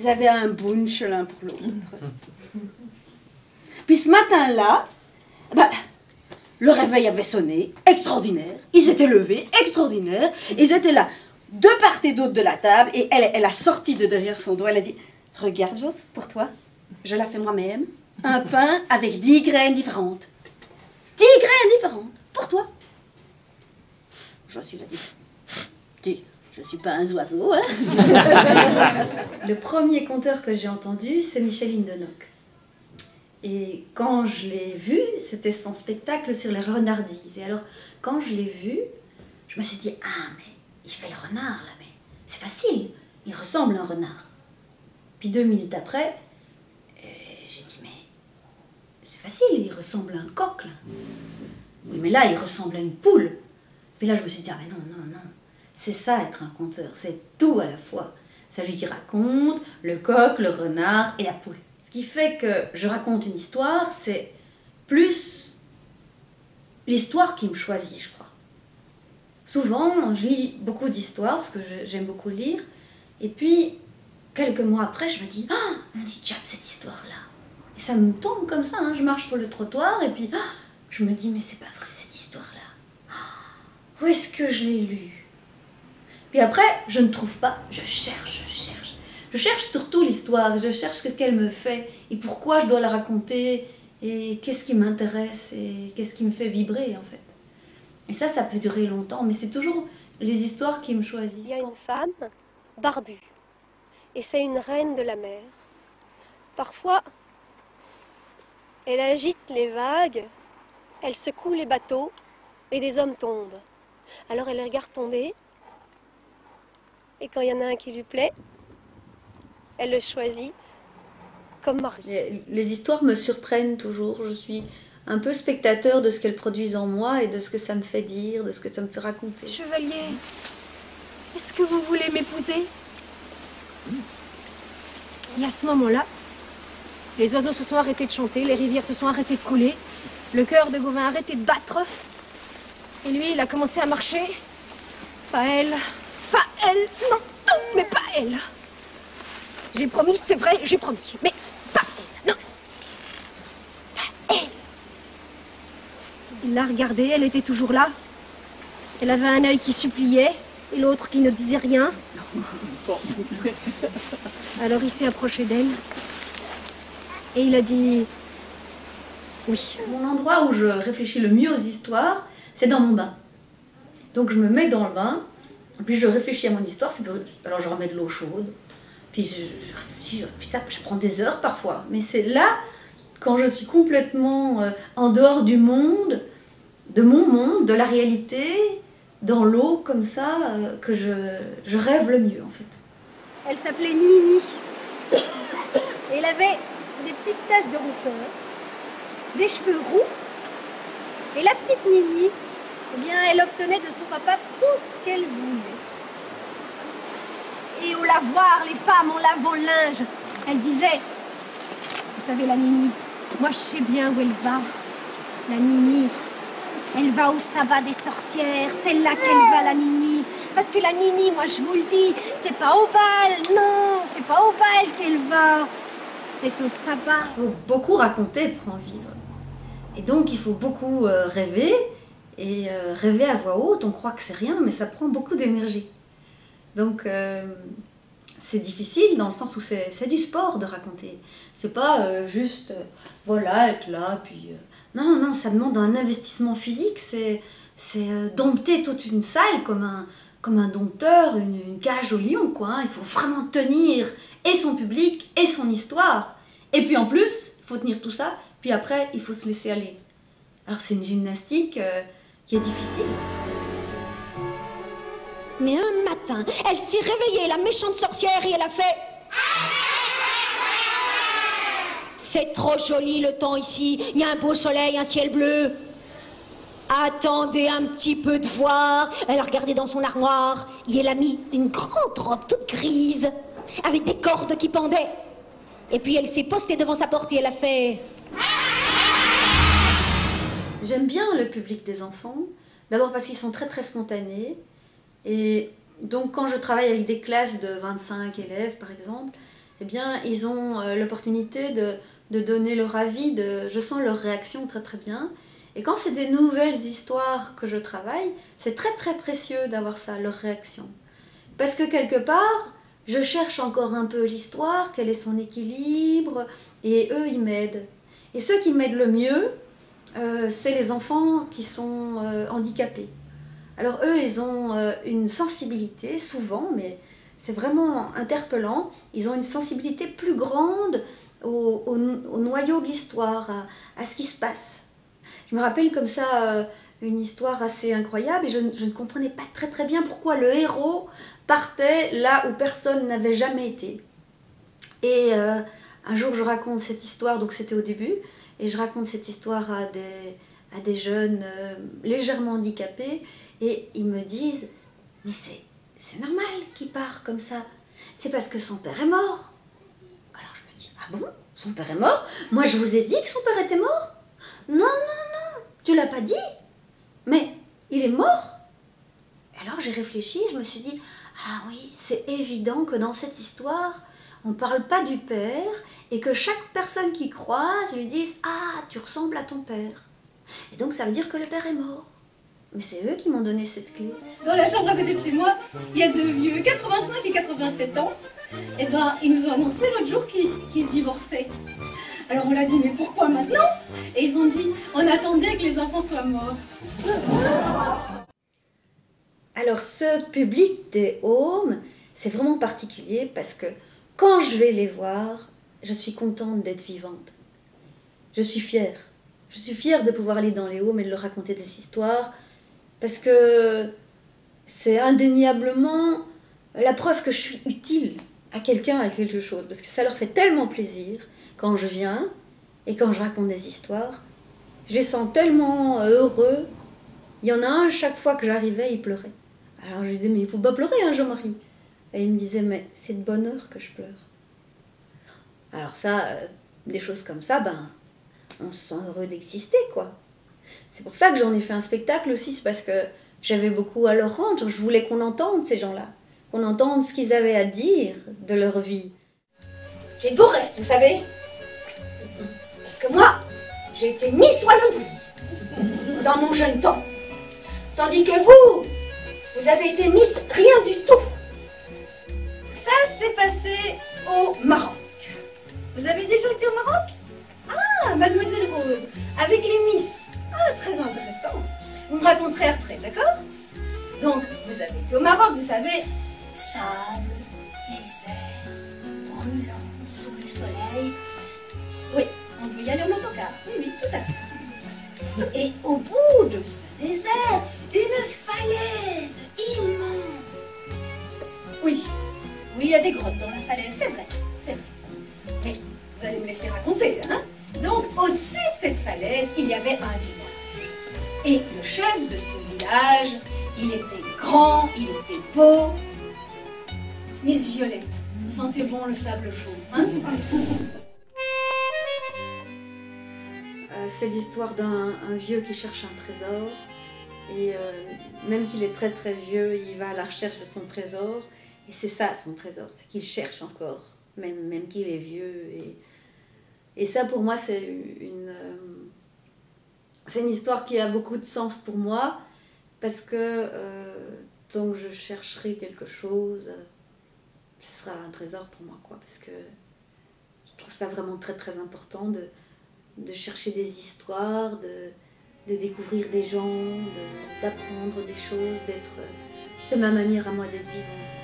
Ils avaient un bunch l'un pour l'autre. Puis ce matin-là, le réveil avait sonné, extraordinaire. Ils s'étaient levés, extraordinaire. Ils étaient là, de part et d'autre de la table, et elle a sorti de derrière son dos, elle a dit « Regarde, Jos, pour toi, je la fais moi-même, un pain avec 10 graines différentes. 10 graines différentes, pour toi. » Jos, il a dit « Dis, je suis pas un oiseau, hein. » Le premier conteur que j'ai entendu, c'est Michel Hindenock. Et quand je l'ai vu, c'était son spectacle sur les renardises. Et alors, quand je l'ai vu, je me suis dit « Ah, mais il fait le renard, là, mais c'est facile, il ressemble à un renard. » Puis 2 minutes après, j'ai dit « Mais c'est facile, il ressemble à un coq, là. » Oui, mais là, il ressemble à une poule. Puis là, je me suis dit « Ah, mais non, non, non. C'est ça, être un conteur, c'est tout à la fois. C'est lui qui raconte, le coq, le renard et la poule. » Ce qui fait que je raconte une histoire, c'est plus l'histoire qui me choisit, je crois. Souvent, je lis beaucoup d'histoires, parce que j'aime beaucoup lire, et puis, quelques mois après, je me dis « Ah, on dit déjà cette histoire-là !» Et ça me tombe comme ça, hein. Je marche sur le trottoir, et puis, je me dis « Mais c'est pas vrai cette histoire-là. Où est-ce que je l'ai lue ?» Puis après, je ne trouve pas, je cherche. Je cherche surtout l'histoire, je cherche qu'est-ce qu'elle me fait, et pourquoi je dois la raconter, et qu'est-ce qui m'intéresse, et qu'est-ce qui me fait vibrer, en fait. Et ça peut durer longtemps, mais c'est toujours les histoires qui me choisissent. Il y a une femme barbue, et c'est une reine de la mer. Parfois, elle agite les vagues, elle secoue les bateaux, et des hommes tombent. Alors elle les regarde tomber, et quand il y en a un qui lui plaît, elle le choisit comme mari. Les histoires me surprennent toujours. Je suis un peu spectateur de ce qu'elles produisent en moi et de ce que ça me fait dire, de ce que ça me fait raconter. Chevalier, est-ce que vous voulez m'épouser? Et à ce moment-là, les oiseaux se sont arrêtés de chanter, les rivières se sont arrêtées de couler, le cœur de Gauvin a arrêté de battre, et lui, il a commencé à marcher. Pas elle, non, mais pas elle. J'ai promis, c'est vrai, j'ai promis, mais pas elle, non. Pas elle. Il l'a regardée, elle était toujours là. Elle avait un œil qui suppliait et l'autre qui ne disait rien. Alors il s'est approché d'elle et il a dit oui. Mon endroit où je réfléchis le mieux aux histoires, c'est dans mon bain. Donc je me mets dans le bain, puis je réfléchis à mon histoire. Alors je remets de l'eau chaude. Puis je réfléchis, ça prend des heures parfois. Mais c'est là, quand je suis complètement en dehors du monde, de mon monde, de la réalité, dans l'eau comme ça, que je rêve le mieux en fait. Elle s'appelait Nini. Et elle avait des petites taches de rousseur, des cheveux roux. Et la petite Nini, eh bien, elle obtenait de son papa tout ce qu'elle voulait. Et au lavoir, les femmes en lavant le linge, elle disait, vous savez la Nini, moi je sais bien où elle va. La Nini, elle va au sabbat des sorcières, c'est là qu'elle va la Nini. Parce que la Nini, moi je vous le dis, c'est pas au bal, non, c'est pas au bal qu'elle va, c'est au sabbat. Il faut beaucoup raconter pour en vivre. Et donc il faut beaucoup rêver, et rêver à voix haute, on croit que c'est rien, mais ça prend beaucoup d'énergie. Donc c'est difficile dans le sens où c'est du sport de raconter. C'est pas juste, voilà, être là, puis... non, ça demande un investissement physique, c'est dompter toute une salle comme un dompteur, une cage au lion, quoi. Hein. Il faut vraiment tenir et son public et son histoire. Et puis en plus, il faut tenir tout ça, puis après, il faut se laisser aller. Alors c'est une gymnastique qui est difficile. Mais un matin, elle s'est réveillée, la méchante sorcière, et elle a fait... C'est trop joli le temps ici, il y a un beau soleil, un ciel bleu. Attendez un petit peu de voir. Elle a regardé dans son armoire, et elle a mis une grande robe toute grise, avec des cordes qui pendaient. Et puis elle s'est postée devant sa porte et elle a fait... J'aime bien le public des enfants, d'abord parce qu'ils sont très très spontanés. Et donc quand je travaille avec des classes de 25 élèves par exemple, eh bien, ils ont l'opportunité de donner leur avis, je sens leur réaction très très bien. Et quand c'est des nouvelles histoires que je travaille, c'est très très précieux d'avoir ça, leur réaction. Parce que quelque part, je cherche encore un peu l'histoire, quel est son équilibre, et eux, ils m'aident. Et ceux qui m'aident le mieux, c'est les enfants qui sont handicapés. Alors eux, ils ont une sensibilité, souvent, mais c'est vraiment interpellant, ils ont une sensibilité plus grande au noyau de l'histoire, à ce qui se passe. Je me rappelle comme ça une histoire assez incroyable, et je ne comprenais pas très très bien pourquoi le héros partait là où personne n'avait jamais été. Et un jour, je raconte cette histoire, donc c'était au début, et je raconte cette histoire à des jeunes légèrement handicapés, et ils me disent « Mais c'est normal qu'il part comme ça, c'est parce que son père est mort. » Alors je me dis « Ah bon, son père est mort? Moi je vous ai dit que son père était mort? Non, non, non, tu l'as pas dit? Mais il est mort? » Alors j'ai réfléchi, je me suis dit « Ah oui, c'est évident que dans cette histoire, on ne parle pas du père et que chaque personne qui croise lui dise « Ah, tu ressembles à ton père. » Et donc ça veut dire que le père est mort. Mais c'est eux qui m'ont donné cette clé. Dans la chambre à côté de chez moi, il y a deux vieux, 85 et 87 ans. Et ben, ils nous ont annoncé l'autre jour qu'ils se divorçaient. Alors on l'a dit, mais pourquoi maintenant? Et ils ont dit, on attendait que les enfants soient morts. Alors ce public des Haumes, c'est vraiment particulier parce que quand je vais les voir, je suis contente d'être vivante. Je suis fière. Je suis fière de pouvoir aller dans les Haumes et de leur raconter des histoires parce que c'est indéniablement la preuve que je suis utile à quelqu'un, à quelque chose. Parce que ça leur fait tellement plaisir quand je viens et quand je raconte des histoires. Je les sens tellement heureux. Il y en a un, chaque fois que j'arrivais, il pleurait. Alors je lui disais, mais il ne faut pas pleurer, hein, Jean-Marie. Et il me disait, mais c'est de bonheur que je pleure. Alors ça, des choses comme ça, ben, on se sent heureux d'exister, quoi. C'est pour ça que j'en ai fait un spectacle aussi, c'est parce que j'avais beaucoup à leur rendre. Je voulais qu'on entende ces gens-là, qu'on entende ce qu'ils avaient à dire de leur vie. J'ai de beaux restes, vous savez. Parce que moi, j'ai été Miss Wallonie dans mon jeune temps. Tandis que vous avez été Miss rien du tout. Ça s'est passé au Maroc. Vous avez déjà été au Maroc? Ah, Mademoiselle Rose, avec les Miss. Ah, très intéressant. Vous me raconterez après, d'accord? Donc, vous avez été au Maroc, vous savez, sable, désert, brûlant sous le soleil. Oui, on peut y aller en autocar. Oui, oui, tout à fait. Et au bout de ce désert, une falaise immense. Oui, oui, il y a des grottes dans la falaise, c'est vrai, c'est vrai. Mais vous allez me laisser raconter, hein? Donc, au-dessus de cette falaise, il y avait un village. Et le chef de ce village, il était grand, il était beau. Miss Violette, sentez bon le sable chaud, hein? C'est l'histoire d'un vieux qui cherche un trésor. Et même qu'il est très très vieux, il va à la recherche de son trésor. Et c'est ça son trésor, c'est qu'il cherche encore, même qu'il est vieux. Et ça pour moi c'est une histoire qui a beaucoup de sens pour moi. Parce que tant que je chercherai quelque chose, ce sera un trésor pour moi, quoi. Parce que je trouve ça vraiment très très important de chercher des histoires, de découvrir des gens, d'apprendre des choses, c'est ma manière à moi d'être vivante.